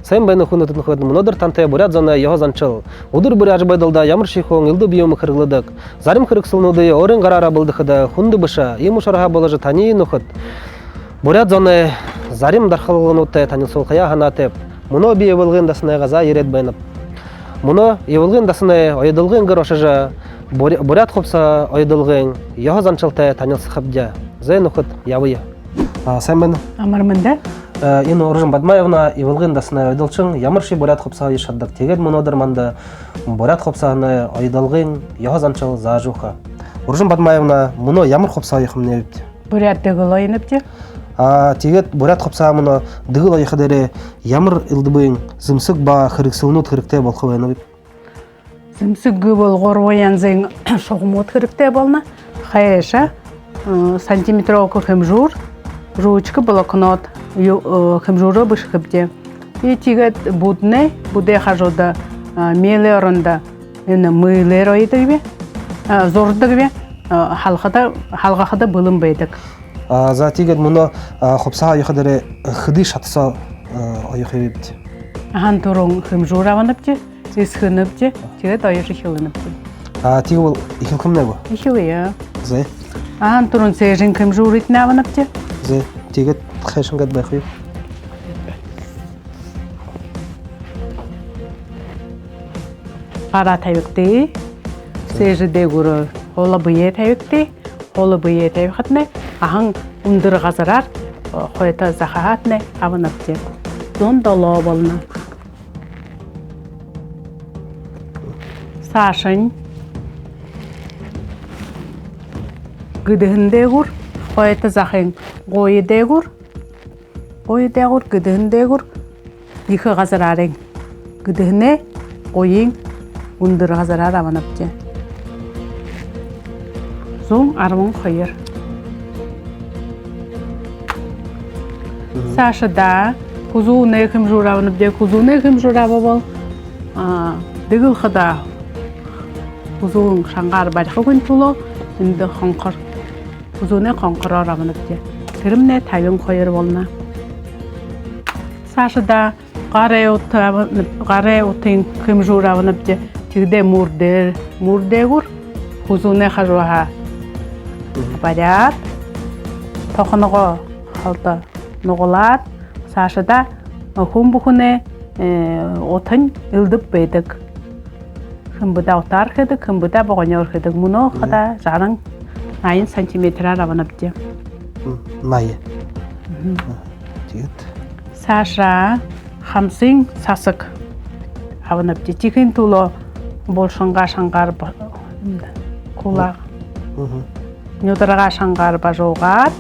Sen beni hunutun hud munodur tante Буряад зона ягозанчыл. Удур буряж байдалда ямыр шихон илду биом кыргылдык. Зарим кырыксылнуды орын карара булдыхыда хунды быша иму шарга болажы тани нухыт. Буряад зона зарим дархылгынуты танилсул кая ханатеп. Муно бие булгын дасына газа ерет байнап. Муно евылгын дасына ойдылгын грошажа Буряад хубсаһа ойдылгын ягозанчылта танилсы хабдя. Зай нухыт явыя. Sen ben Амармында. Ин Оржын Бадмаевна евылгын дасына ойдылчың ямырши Буряад хубсаһа ешаддык. Тегет мунодыр манда Буряад хубсаһаны ойдылгын ягозанчыл зажуха. Оржын Бадмаевна муно ямыр хубсаһа ехымне бит. Буряад дегыл ойнапты. Тегет Буряад хубсаһа муно дыгыл ойхадере ямыр илдыбын зымсык ба хырыксылнут хырыкте болховайны бит. Зымсыгы болгор оянзың шогмот хырыкте болна. Хайша сантиметровка хэмжур, ручка блокнот, хэмжуры бышкыбде. И тигет будне, буде хажода мелеронда, мыйлер ойдыгбе, зордыгбе, халгахада былым бейдик. За тигет муно хубсаһа ехадере хыды шатса ойхебит. Ахан турун хэмжур аванапте, исхынапте, тигет ойшы хилынапте. Тигел ихилкымнего? Ихилыя. Зай. Ахан турун сежин хэмжур итне аванапте. Зай. Тигет хэшингат байхуй. Ара тайвыкты, сежи дегуры холы бые тайвыкты, холы бые тайвыкатны, ахан ундыр газарар, хойта захахатны аванапте. Зон дало болна. Сашын гыдыхын дегур, хойта захын гойы дегур, гыдыхын дегур, ихы газарарын. Гыдыхыны гойын ундыр газарар аванапте. Зон армын хойыр. Саша да кузуны хэмжур аванапте, кузуны хэмжур авабол. Дыгыл хада кузун шангар бархы күн туло, инді қонқыр. Кузуны қонқыр аванапте. Тірімне тайын хойыр болна. Саша да гарай отын хэмжур аванапте. Тигде мурдегур, кузуны хажуаха. Буряад, тоқыныға қалды нұғылат. Саша да хум бұхыны отын илдіп бейдік. Хымбыда отар хедік, хымбыда бұғынер хедік. Мұны қада жарың 9 сантиметрар аванапте. Найы. Саша хамсың сасық аванапте. Тикін тулы болшынға шаңғар кулақ. Нөдірға шаңғар бажуғат,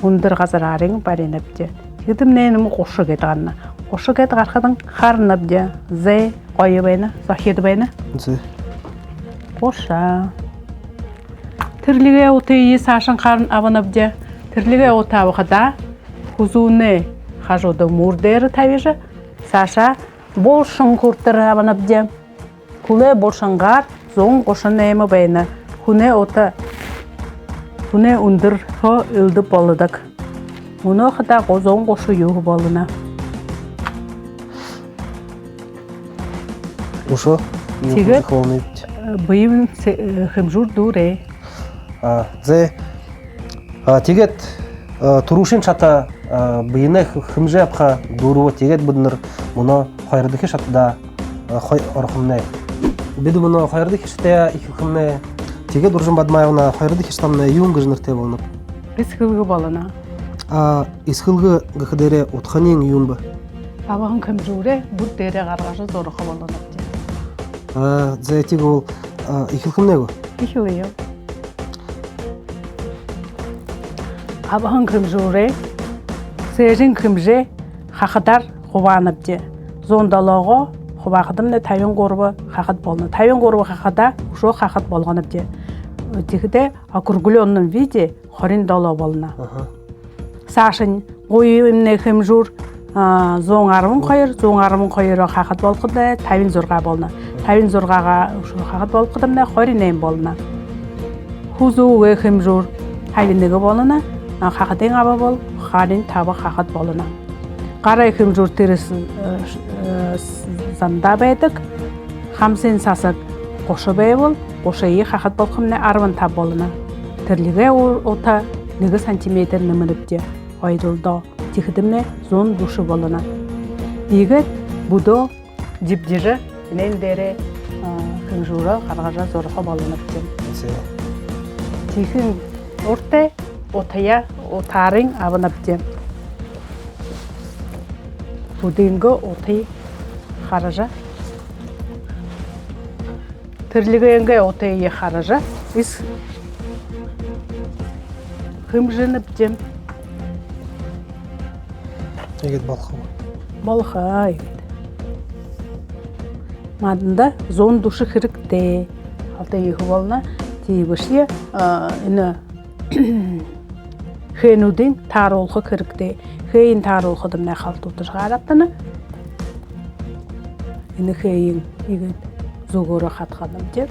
ұндыр ғазарарың баринапте. Тигдім нейнім қошы кетіғанна. Қошы кет қарқыдың қарынапте. Зәй қойы байна, сахеді байна. Зәй. Қоша. Тірліге оты ие сашын қарын аванапте. Тірліге оты авықыда хузуны хажуды мұрдері тавежі. Саша болшын күрттір аванапте. Куле болшынғар зоң қошын неймі байна. Хуне оты Хуне ундыр хо илді болыдық. Мұны қыда қозоң қошу юғы болына. Ушо? Тегет бұйым хымжур дуре. Зәй. Тегет тұрушын шата бұйыны хымжы апқа дуруы тегет бұдыныр мұны қайырдықы шатыда қой орқымны. Беді мұны қайырдықы шатая ikilkimne Тегет Оржын Бадмаевна қайырды хештамны юңғы жынырте болынып. Исхылғы болына. Исхылғы ғықыдері отқанен юңбы. Абағын кім жүре бұд дере қарғашы зорықы болынып. Зәй тегі ол ikilkimne ғо? Ikili ел. Абағын кім жүре, сежін кімже қақыдар құбанып де. Зондалығы Хубақыдымны тайын қорбы қақыт болны. Тайын қорбы қақыда ұшо қақыт болғанып де. Тегіде акургуленның виде хорин дала болна. Сашын ойымны кім жүр зоң арымын қойыр қақыт болқыды тайын зұрға болна. Тайын зұрғаға қақыт болқыдымны хорин әйін болна. Хузу кім жүр тайынығы болына, қақытың абы бол, харин табы қақыт болына. Қарай кім жүр терес занда бәйдік. Хамсен сасық қошы бәй бол. Қошайы қақат бол қымне арван тап болына. Тірліге ота 2 сантиметр нөміріпте. Айдылда тихдімне зон душы болына. Егіт бұды дипдежі нендері кім жүрі қарғажа зорға болыныпте. Тихін орте отая отарың абынапте. Будингі отай қаража. Тірлігенге отайы қаража. Біз кім жыныпте. Егет балқы ғой. Балқы егет. Мадында зон душы кірікте. Алты егі болына тейбіші хенудың тар олқы кірікте. Хейін тар олқыдым не қалты отырға араттыны. Хейін егет зұғыры қатқадым деп.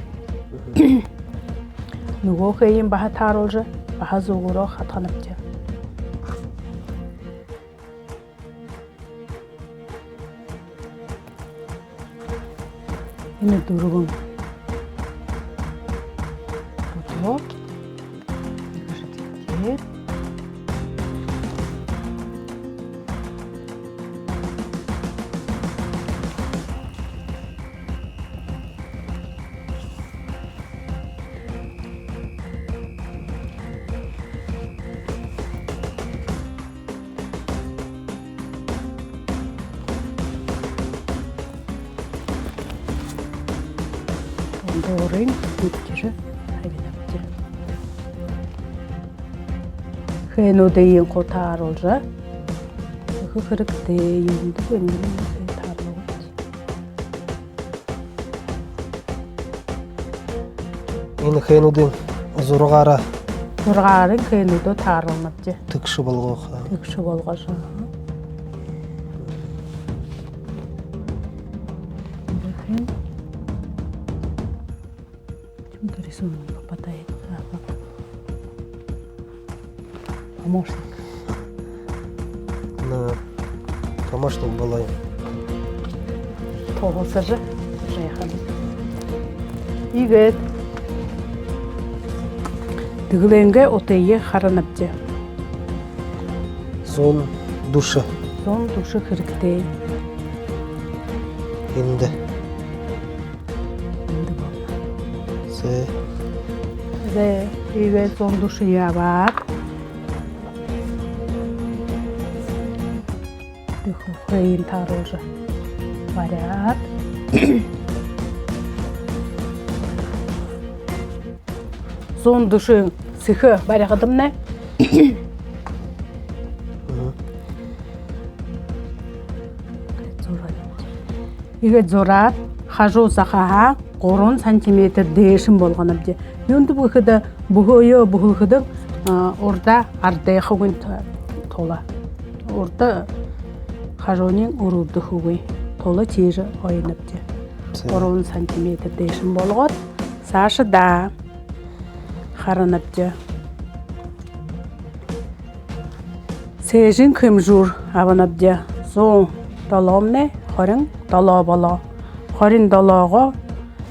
Нүгі хейін баға тар олжы, баға зұғыры қатқанып деп. Yine durgun. Tutuyor. Yıkışık. Doğrayın, büyütürü hayvanaptı. Heno deyin kotar olca. Kırık deyin de benim tarlamış. Yine henudun zorğara. Zorğarın henuda tarlanaptı. Tıkşı bolğu. Tıkşı bolğaşı. Рисунок попадает. Помощник. Помощник была. Тоғылсы жы. Жайқады. Егет. Дүгіленге отайы қаранапты. Зон душы. Зон душы кірікте. Енді. Ve егет зон душы ябар. Хейін тарылжы. Буряад. Зон душы сихы баряғыдым не? Егет зорат, хажу сақаға 10 сантиметр дейшім болған абде. Енді бұқыды бұғыйы бұғылғыдың орда ардайы қығын тола. Орда хажуның ұрылды қығын тола тежі ойын абде. 10 сантиметр дейшім болғат. Сашы да қаран абде. Сежін кім жүр абын абде. Зон далам не? Хорын дала бала. Хорын далаға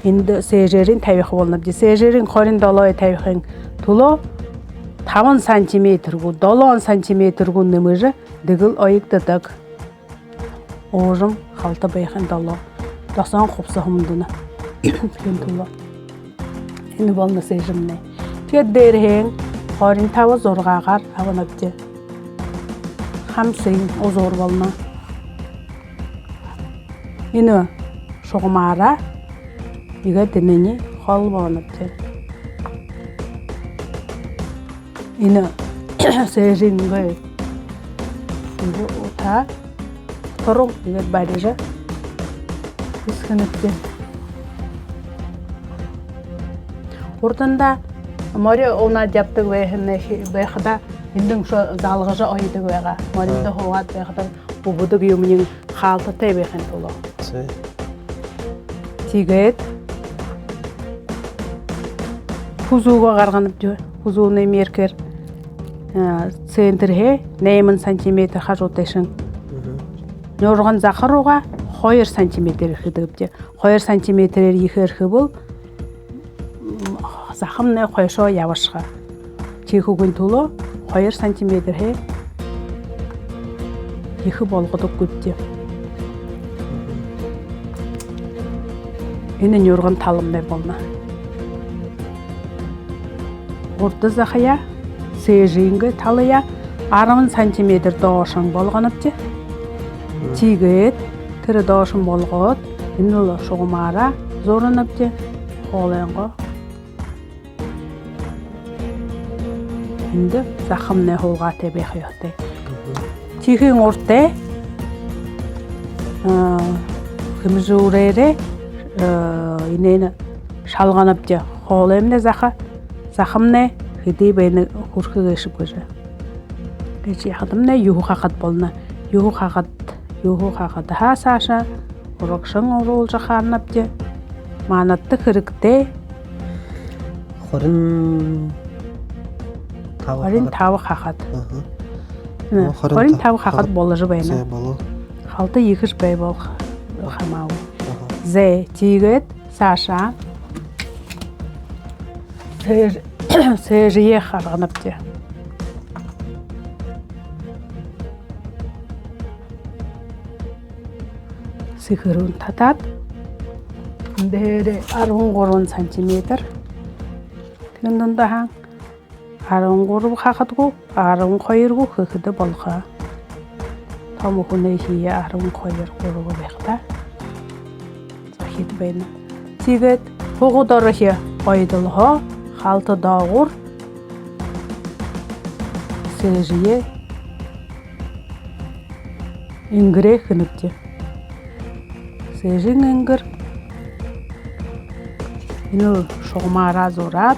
енді сежерін тәуіқі болынапты. Сежерін хорын далай тәуіқін тұлы 5 сантиметр ғу, 10 сантиметр ғу нөмірі дігіл айықтыдық. Оғым қалты байқын дала. 90 хубсаһымдыны. Күн тұлы. Енді болына сежіміне. Түйеддерін хорын тауы зорғағар аванапты. Хамсың о зор болына. Енді шоғымара егет дінені қол болыныпты. Енді сежінгі ота тұрың егет барежі үскініпті. Ортында море она жаптық бәйқіда ендің залғыжы ойдық бәйға. Моренді хоғат бәйқіда бұбыдық емінің қалты тәй бәйқін толы. Тигет Хузуға қарғанып жö. Хузуны меркер центрге 9 сантиметр хажотешін. нөрган захаруга 2 см ирхидипти. 2 см ихерхи бул захамне койшо явышка. Чихүгүн тулу 2 см хе ихи болгодук күтти. Эне нөрган талымдай болна. Орта захая сежинге талыя 10 см доошун болгонупти. Тигет тире доошун болгот. Эне шугумара зорунупти. Холенго. Инде захамне холга тебехёте. Тихэн орте хымжуурере инене шалганапти. Холемне захамне хиди бени хурхы гешип көжө. Кечи хадымне юху хакат болна. Юху хакат ха саша урокшын орул жахарнапти. Манатты кырыкте хорин тавы хакат. Хорин тавы хакат болыжы байна. Халты ихиш бей бол хамау. Зе тигет саша сежие харганапти. Сихырун татат. Дере 13 см. Тендонда хан 13 хакатгу 12гу хыхыды болха. Тамухуне хия 12гу бехта. Захит бейна. Тигет погодорохи ойдылхо халты дагур сежие ингре хынытти. Сежин ингр ину шогмара зорат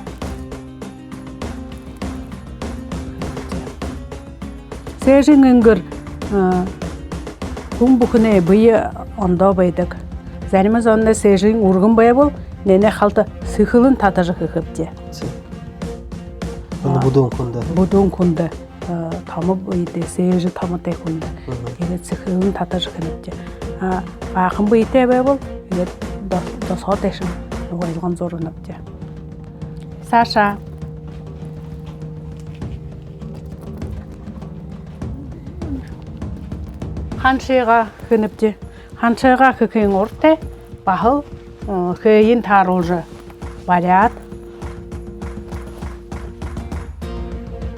сежин ингр бумбухне бые ондо байдык. Заримыз онда сежин ургун бая бол нене халты сыхылын татажы хыхыпти. Будун кунда тамы быйды сежи тамы тай кунда. Ене сыхылын татажы хыхыпти. Бақын быйты бая бол досот эшин ойылған зорунапти. Саша ханшыга хыныпти. Ханшыга хыкын орте бахыл хыйын тарулжы буряад.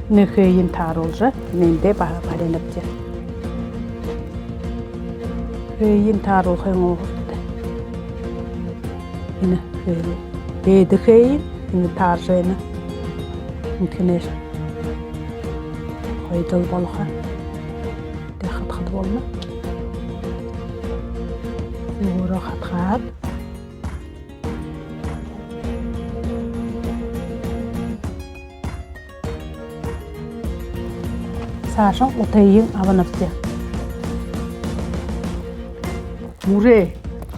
Не хыйын тарулжы ненде баренапти. Хыйын тарул хыйын орте. Ine хыйын. Бейді хыйын, ine таржыны. Мүмкінеш. Ойдыл болға. Де хат болма. Ура хат. Сашын отайын абанапты.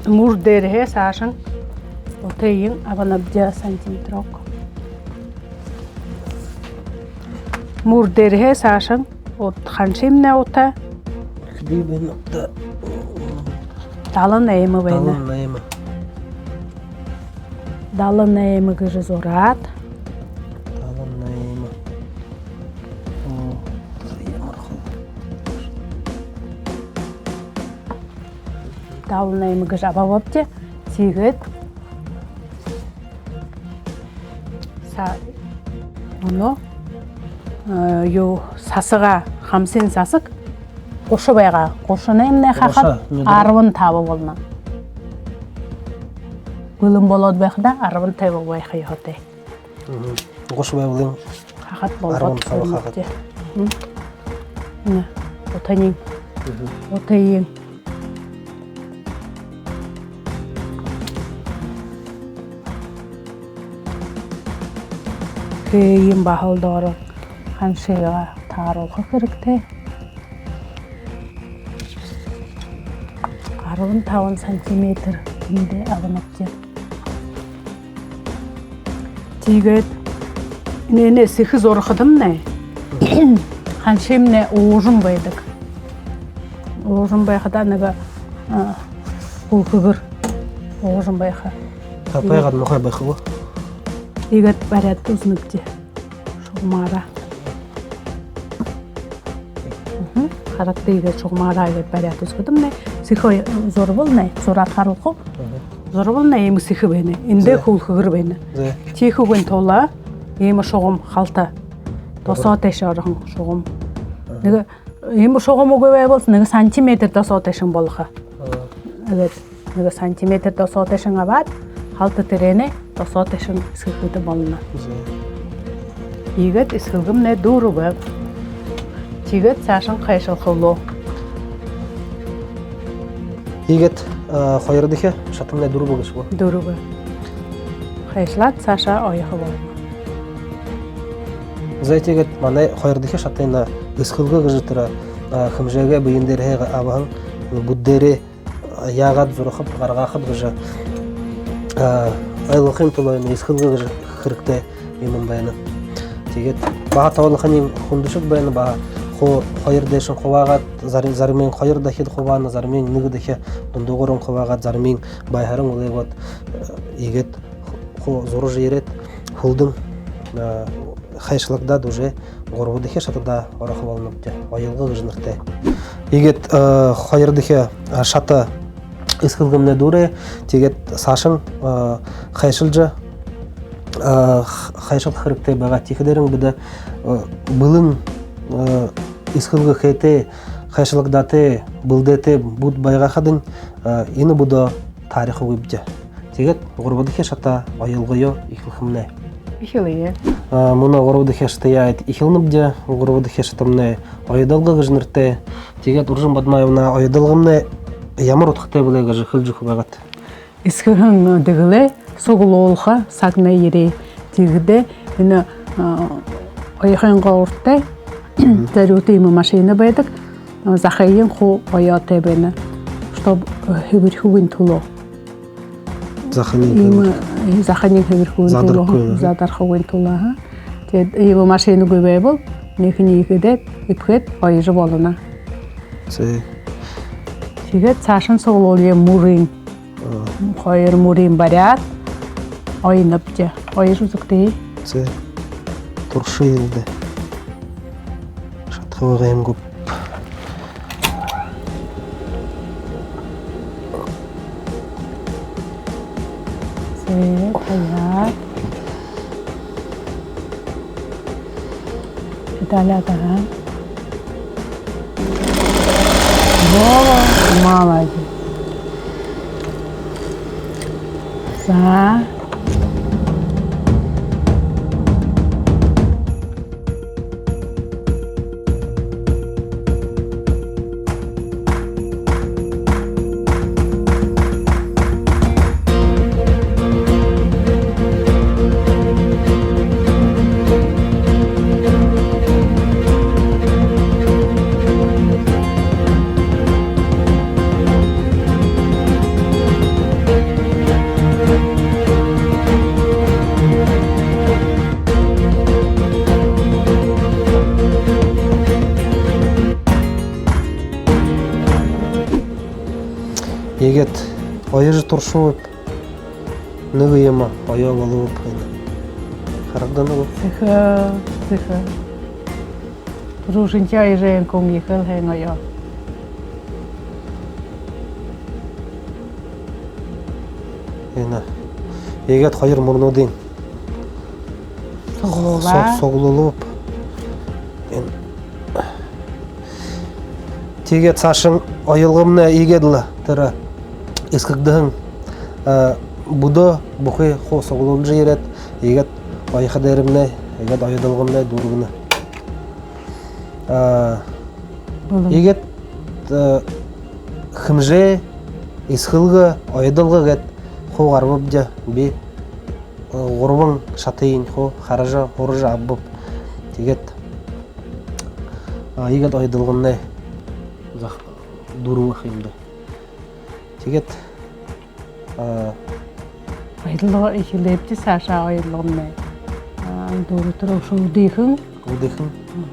Мур дерге сашын отайын абанапты сантиметрок. Мур дерге сашын от ханшимне ота. Хбибен отта. Далын эймі бәйні. Далын эймі гыжы зорат. Далын эймі гыжы абабапте. Тигет. Оны ю сасыға хамсен сасык. Qo'shi bayga, qo'shini emne haqat arvin tabi bolna. Bilim bolad bayda arvin tabi bayga yote. Qo'shi bay bolin. Haqat bolad haqat. Ne, otaning. Otayin. Keyin bahaldor hanşega tarol kirikte. 15 см инде абанапти. Тигет нене сихи зорхыдым не. Ханшемне уужун байдык. Оғжын байқада нәгі ұлқығыр. Оғжын байқа. Тапайғад мұқай байқы бұл? Егет бәрәтті ұзыныпте. Шоғмара. Қарақты егет шоғмара егет бәрәтті ұзғыдым. Сихой зор бұл, зор атқарылқы. Зор бұл, емі сихы бәйні. Инде құлқығыр бәйні. Тейхі өң тола, емі шоғым қалта. Доса тәші арығын шоғым. Емі шоғым өгөй болсын, неге сантиметр доса тәшін болығы. Неге сантиметр доса тәшін абад, қалты тірені доса тәшін ісқылғыды болына. Егет ісқылғым не дұру бәп. Тегет сәшін қайшыл қылу. Егет қойырдыке шатым не дұру бұғыш бұл? Дұру бәп. Қайшылат сәші ойығы болына. Зайт егет маңай қойырдыке шатайна ісқылғы ғыжытыра қымжайға бейіндері абағын бұддері яғад зұрықып ғарғақыд ғыжы айлықын тұлайын ісқылғы ғыжы қырықтай емін байыны. Тегет баға тауылықын ең құндышық байыны баға қойырдайшын қовағат зарымен қойырдахид қованы зарымен нүгідіке ұндығырын қовағат зарымен байхарын олайғат егет зоры жейрет құлдың қайшылықда дүже ғорғыдыке шатыда орақы болыныпты, оёлго ғыжыныртай. Егет қойырдыке шаты ісқылғымне дүре, тегет сашын қайшылжы қайшыл қырықтай баға текідерін бұды бұлын ісқылғы қайты қайшылықдаты бұлдеті бұд байға қадын ені бұды тарихы өйбді. Тегет ғорғыдыке шата оёлгойо икілхімне. Ихилие. Мұны ғорғыдыке шата яйт икілніпді, ғорғыдыке шатымне ойыдалғы ғыжыныртай. Тегет ұржын бадмайымна ойыдалғымне ямыр ұтқытай бұлайға жықыл жүхі бағат. Ісқығын дегілі соғыл олға сағына ере дегіде ойықын ғорыттай зарюты ему машина байдык, захайын ху ойоты бені, чтоб хыбір-хубын тулу. Захайын хыбір-хубын тулу, задар-хубын тулу. Ему машина көбей бол, некіні екіде үпкет ойыжы болына. Тегет сашын соғыл оле мұрын, қойыр мұрын Буряад, ойынып же, ойыжы зүкті. Тұршы елді. Қойғайым көп. Буряад. Италиядағы. Бова, молодец. За. Егет ойыжы тұршы өп, нүгі ема ойол олы өп. Қарақдан олы? Сықы. Рушынча ойжайын көң екіл хәң ойол. Егет қойыр мұрны дейін. Соғылылы өп. Тегет сашын ойылғымны егеділі түрі. Ескігдігін бұды бұқы соғылылы жейрет, егет ойықыдерімні, егет ойыдылғымны дұрғыны. Егет қымжы, ескілгі, ойыдылғы гет қо ғарбып де бе ғұрбың шатайын қо қаража, ғұрыжа аббып. Егет ойыдылғымны дұру қиымды. Тегет ойыдылығы екілепті саша ойыдылғымны дұру тұру шу дейхің.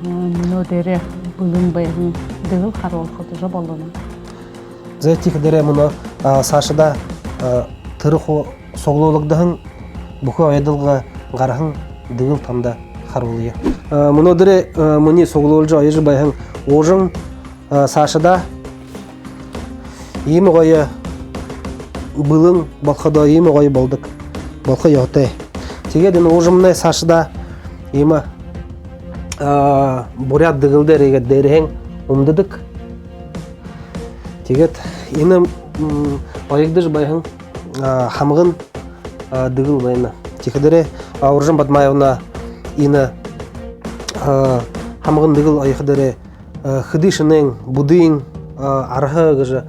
Мұны дәрі бұлын байғын дыгыл харол худыжа болуна. Зәйтих дере мұны сашыда тырықу соғылылығдығын бұқы айдылға ғарахын дыгыл тамда харолыя. Мұны дере мұны соғылылығы айыжы байхын оғын сашыда емі ғайы бұлың балқыда емі ғайы болдық. Балқы яғытай. Тегеден оғымны сашыда емі Буряад дыгылды регет дәріхен ұмдыдық. Тегет ені айықдыж байхын хамғын дыгыл байына. Текедері ауржын батмайына ені хамғын дыгыл айықдері хыдышының, будыйын арғы ғыжы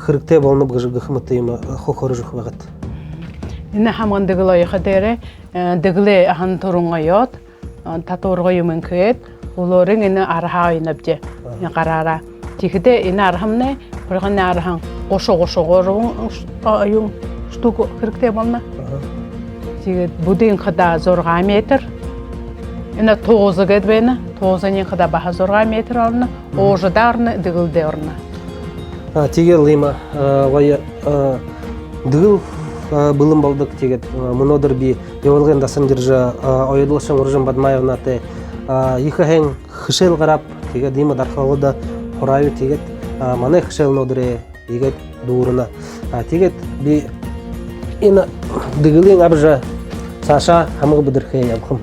қырықте болынып ғыжы ғықымытты ені қоқыры жүқ бағыт. Ені хамғын дыгыл айықдері дыгылы ахан тұрынға йод, татурға юмын көйет, оларың ені арға ойнап же, қарара. Текеде ені арғымны, бірғын арған қошы-қошы ғорығын штук қырықте болына. Тегед будыйын қыда зорға метр, ені тоғызы кәді бәйіні, тоғызын қыда баға зорға метр орны, оғыда орны, дығылды орны. Тегел лима, дығыл бұлым болдық тегет, мұнодыр бі еуылғын дасын діржі ойыдылышын ұржын бадмайывна те иқығын қышел қарап, тегет деймі дарқалы да құрайы тегет, маны қышел нодыры егет дұрына. Тегет бі ені дығылың абжы саша хамығы бұдырқы ябқым.